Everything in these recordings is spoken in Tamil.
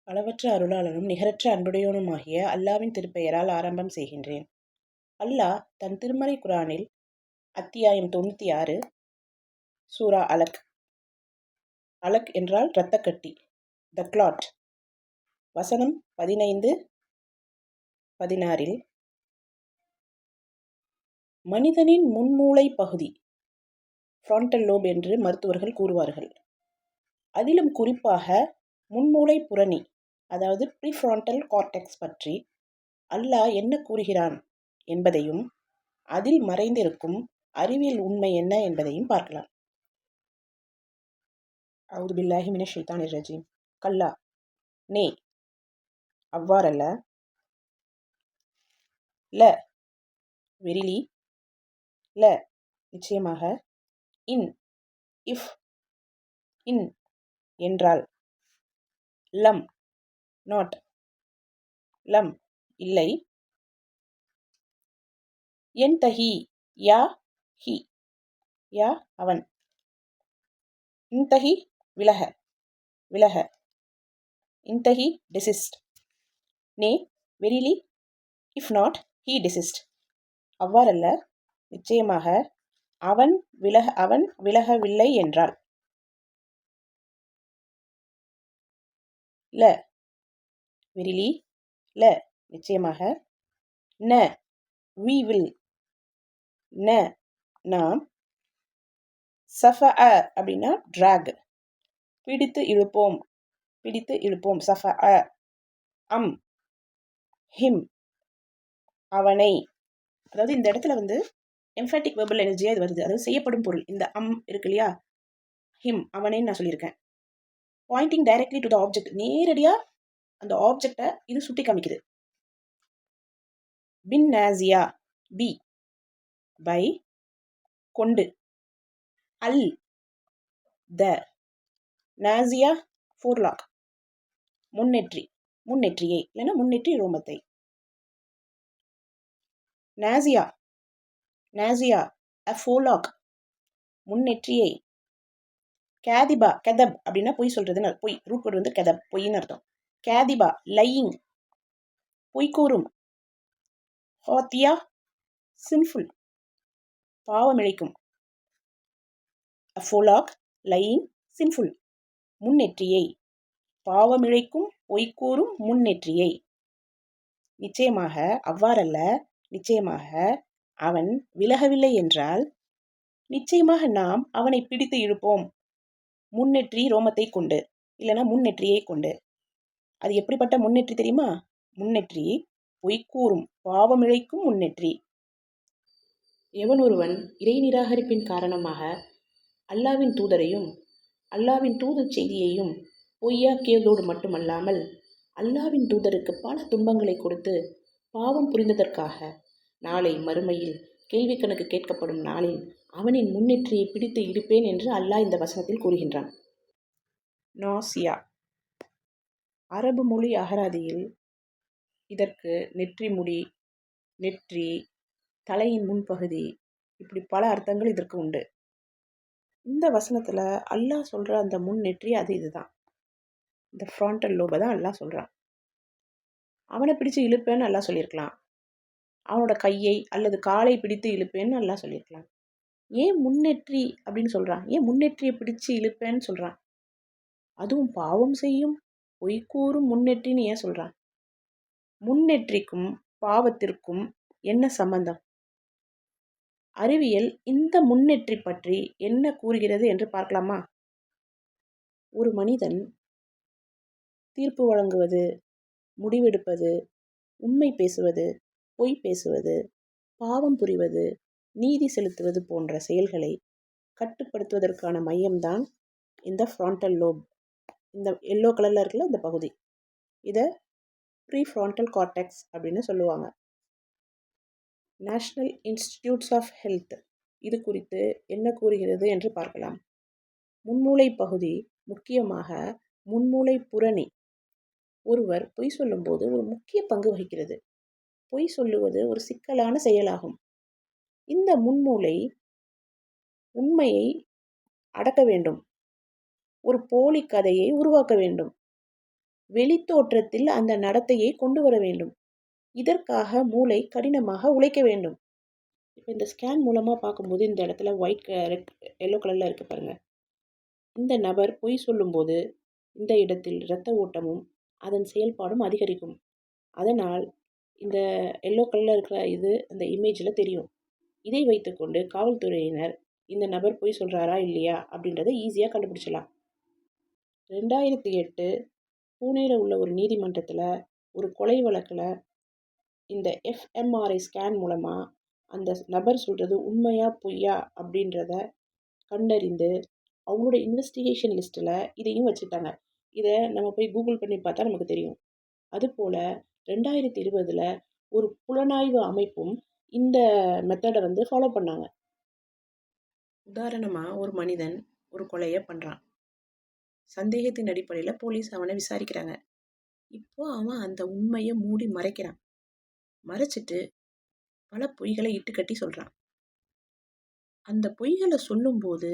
அளவற்ற அருளாளனும் நிகரற்ற அன்புடையோனுமாகிய அல்லாவின் திருப்பெயரால் ஆரம்பம் செய்கின்றேன். அல்லாஹ் தன் திருமறை குர்ஆனில் அத்தியாயம் 96 சூரா அலக். அலக் என்றால் இரத்தக்கட்டி, த கிளாட். வசனம் 15-16 மனிதனின் முன்மூளை பகுதி ஃப்ரான்டல் லோப் என்று மருத்துவர்கள் கூறுவார்கள். அதிலும் குறிப்பாக முன்மூளை புரணி, அதாவது ப்ரீஃப்ரான்டல் கார்டெக்ஸ் பற்றி அல்லாஹ் என்ன கூறுகிறான் என்பதையும் அதில் மறைந்திருக்கும் அறிவியல் உண்மை என்ன என்பதையும் பார்க்கலாம். அவுது பில்லாஹி மினஷ் ஷைத்தானிர் ரஜீம். கல்லா, நே, அவ்வாறல்ல. ல, வெரிலி, ல, நிச்சயமாக. இன், இஃப், இன் என்றால். லம், நாட், லம், இல்லை. என்தஹி, யா, ஹி, யா, அவன். இன்தஹி, விலக, விலக. இன்தஹி, desist. Nay, verily, if not, he desist. அவ்வாறல்ல, நிச்சயமாக அவன் விலகவில்லை என்றால். ல, வெரிலி, ல, நிச்சயமாக. ந, we will, ந, நாம். சஃபஅ அப்படின்னா டிராக், பிடித்து இழுப்போம், பிடித்து இழுப்போம். சஃபஅ. அம், ஹிம், அவனை. அதாவது இந்த இடத்துல எம்ஃபேட்டிக் வெர்பல் எனர்ஜியாக இது வருது. அதாவது செய்யப்படும் பொருள். இந்த அம் இருக்கு இல்லையா, ஹிம், அவனேன்னு நான் சொல்லியிருக்கேன். Pointing directly to the object, நேரடியாக அந்த ஆப்ஜெக்டை இது சுட்டி காமிக்குது. பின் நாசியா, பி, பை, கொண்டு. அல், த, நாசியா, ஃபோர்லாக், முன்னெற்றி, முன்னெற்றியை இல்லைன்னா முன்னெற்றி ரோமத்தை. நாசியா, நாசியா, அ ஃபோர்லாக், முன்னெற்றியை. கேதிபா, கெதப் அப்படின்னா பொய் சொல்றதுன்னு, பொய். ரூட் வேர்டு கெதப், பொய்ன்னு அர்த்தம். கேதிபா, லையிங், பொய்க்கூறும். ஹாத்தியா, சின்ஃபுல், பாவமிழைக்கும். அ ஃபோர்லாக், லையிங், சின்ஃபுல், முன்னெற்றியை, பாவமிழைக்கும், பொய்க்கூறும் முன்னெற்றியை. நிச்சயமாக, அவ்வாறல்ல, நிச்சயமாக அவன் விலகவில்லை என்றால் நிச்சயமாக நாம் அவனை பிடித்து இழுப்போம், முன்னெற்றி ரோமத்தை கொண்டு, இல்லைன்னா முன்னெற்றியை கொண்டு. அது எப்படிப்பட்ட முன்னெற்றி தெரியுமா? முன்னெற்றி பொய்க்கூறும், பாவமிழைக்கும் முன்னெற்றி. எவன் ஒருவன் இறை நிராகரிப்பின் காரணமாக அல்லாவின் தூதரையும் அல்லாவின் தூதர் செய்தியையும் பொய்யாக்கியதோடு மட்டுமல்லாமல் அல்லாவின் தூதருக்கு பல துன்பங்களை கொடுத்து பாவம் புரிந்ததற்காக நாளை மறுமையில் கேள்வி கணக்கு கேட்கப்படும் நாளில் அவனின் முன்னெற்றியை பிடித்து இழுப்பேன் என்று அல்லாஹ் இந்த வசனத்தில் கூறுகின்றான். நாசியா, அரபு மொழி அகராதியில் இதற்கு நெற்றி முடி, நெற்றி, தலையின் முன்பகுதி, இப்படி பல அர்த்தங்கள் இதற்கு உண்டு. இந்த வசனத்தில் அல்லாஹ் சொல்கிற அந்த முன்னெற்றி அது இதுதான். இந்த ஃப்ரான்டல் லோபை தான் அல்லாஹ் சொல்கிறான். அவனை பிடிச்சு இழுப்பேன்னு அல்லாஹ் சொல்லியிருக்கலாம். அவனோட கையை அல்லது காலை பிடித்து இழுப்பேன்னு அல்லாஹ் சொல்லியிருக்கலாம். ஏன் முன்னெற்றி அப்படின்னு சொல்கிறான்? ஏன் முன்னெற்றியை பிடிச்சு இழுப்பேன்னு சொல்கிறான்? அதுவும் பாவம் செய்யும் பொய்க்கூறும் முன்னெற்றின்னு ஏன் சொல்கிறான்? முன்னெற்றிக்கும் பாவத்திற்கும் என்ன சம்பந்தம்? அறிவியல் இந்த முன்னெற்றி பற்றி என்ன கூறுகிறது என்று பார்க்கலாமா? ஒரு மனிதன் தீர்ப்பு வழங்குவது, முடிவெடுப்பது, உண்மை பேசுவது, பொய் பேசுவது, பாவம் புரிவது, நீதி செலுத்துவது போன்ற செயல்களை கட்டுப்படுத்துவதற்கான மையம்தான் இந்த ஃப்ரான்டல் லோப். இந்த எல்லோ கலரில் இருக்குல்ல இந்த பகுதி, இதை ப்ரீஃப்ரான்டல் கார்டெக்ஸ் அப்படின்னு சொல்லுவாங்க. நேஷ்னல் இன்ஸ்டிடியூட்ஸ் ஆஃப் ஹெல்த் இது குறித்து என்ன கூறுகிறது என்று பார்க்கலாம். முன்மூளை பகுதி, முக்கியமாக முன்மூளை புரணி, ஒருவர் பொய் சொல்லும்போது ஒரு முக்கிய பங்கு வகிக்கிறது. பொய் சொல்லுவது ஒரு சிக்கலான செயலாகும். இந்த முன்மூளை உண்மையை அடக்க வேண்டும், ஒரு போலி கதையை உருவாக்க வேண்டும். வெளித்தோற்றத்தில் அந்த நடத்தையை கொண்டு வர வேண்டும். இதற்காக மூளை கடினமாக உழைக்க வேண்டும். இப்போ இந்த ஸ்கேன் மூலமாக பார்க்கும்போது இந்த இடத்துல ஒயிட் ரெட் எல்லோ கலரில் இருக்குது பாருங்கள். இந்த நபர் பொய் சொல்லும்போது இந்த இடத்தில் இரத்த ஓட்டமும் அதன் செயல்பாடும் அதிகரிக்கும். அதனால் இந்த எல்லோ கலரில் இருக்கிற இது அந்த இமேஜில் தெரியும். இதை வைத்துக்கொண்டு காவல்துறையினர் இந்த நபர் பொய் சொல்கிறாரா இல்லையா அப்படின்றத ஈஸியாக கண்டுபிடிச்சலாம். 2008 பூனேல உள்ள ஒரு நீதிமன்றத்தில் ஒரு கொலை வழக்கில் இந்த எஃப்எம்ஆர்ஐ ஸ்கேன் மூலமாக அந்த நபர் சொல்கிறது உண்மையா பொய்யா அப்படின்றத கண்டறிந்து அவங்களோட இன்வெஸ்டிகேஷன் லிஸ்ட்டில் இதையும் வச்சுட்டாங்க. இதை நம்ம போய் கூகுள் பண்ணி பார்த்தா நமக்கு தெரியும். அதுபோல் 2020 ஒரு புலனாய்வு அமைப்பும் இந்த மெத்தடை ஃபாலோ பண்ணாங்க. உதாரணமாக ஒரு மனிதன் ஒரு கொலையை பண்ணுறான். சந்தேகத்தின் அடிப்படையில் போலீஸ் அவனை விசாரிக்கிறாங்க. இப்போ அவன் அந்த உண்மையை மூடி மறைக்கிறான். மறைச்சிட்டு பல பொய்களை இட்டுக்கட்டி சொல்கிறான். அந்த பொய்களை சொல்லும்போது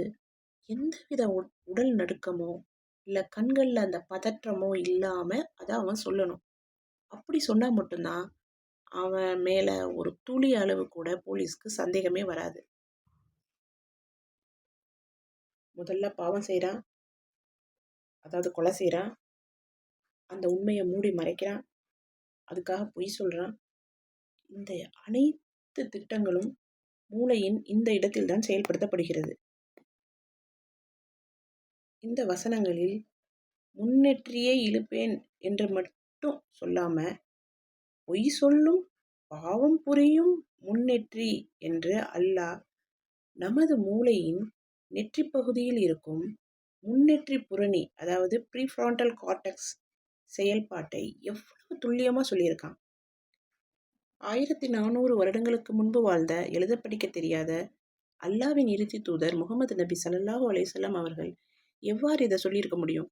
எந்தவித உடல் நடுக்கமோ இல்லை கண்களில் அந்த பதற்றமோ இல்லாமல் அதை அவன் சொல்லணும். அப்படி சொன்னால் மட்டும்தான் அவன் மேலே ஒரு துளி அளவு கூட போலீஸ்க்கு சந்தேகமே வராது. முதல்ல பாவம் செய்கிறான், அதாவது கொலை செய்கிறான், அந்த உண்மையை மூடி மறைக்கிறான், அதுக்காக பொய் சொல்கிறான். இந்த அனைத்து திட்டங்களும் மூளையின் இந்த இடத்தில்தான் செயல்படுத்தப்படுகிறது. இந்த வசனங்களில் முன்னேற்றியே இழுப்பேன் என்று மட்டும் சொல்லாமல் பொய் சொல்லும் பாவம் புரியும் முன்னேற்றி என்று அல்லாஹ் நமது மூளையின் நெற்றி பகுதியில் இருக்கும் முன்னேற்றி புரணி, அதாவது ப்ரீஃப்ராண்டல் கார்டெக்ஸ் செயல்பாட்டை எவ்வளவு துல்லியமாக சொல்லியிருக்கான். 1400 வருடங்களுக்கு முன்பு வாழ்ந்த எழுத படிக்க தெரியாத அல்லாவின் இறுதி தூதர் முகமது நபி ஸல்லல்லாஹு அலைஹி வஸல்லம் அவர்கள் எவ்வாறு இதை சொல்லியிருக்க முடியும்?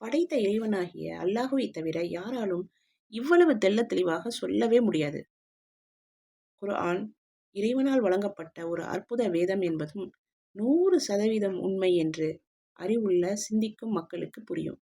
படைத்த இறைவனாகிய அல்லாஹுவை தவிர யாராலும் இவ்வளவு தெள்ளத் தெளிவாக சொல்லவே முடியாது. குர்ஆன் இறைவனால் வழங்கப்பட்ட ஒரு அற்புத வேதம் என்பதும் 100% உண்மை என்று அறிவுள்ள சிந்திக்கும் மக்களுக்கு புரியும்.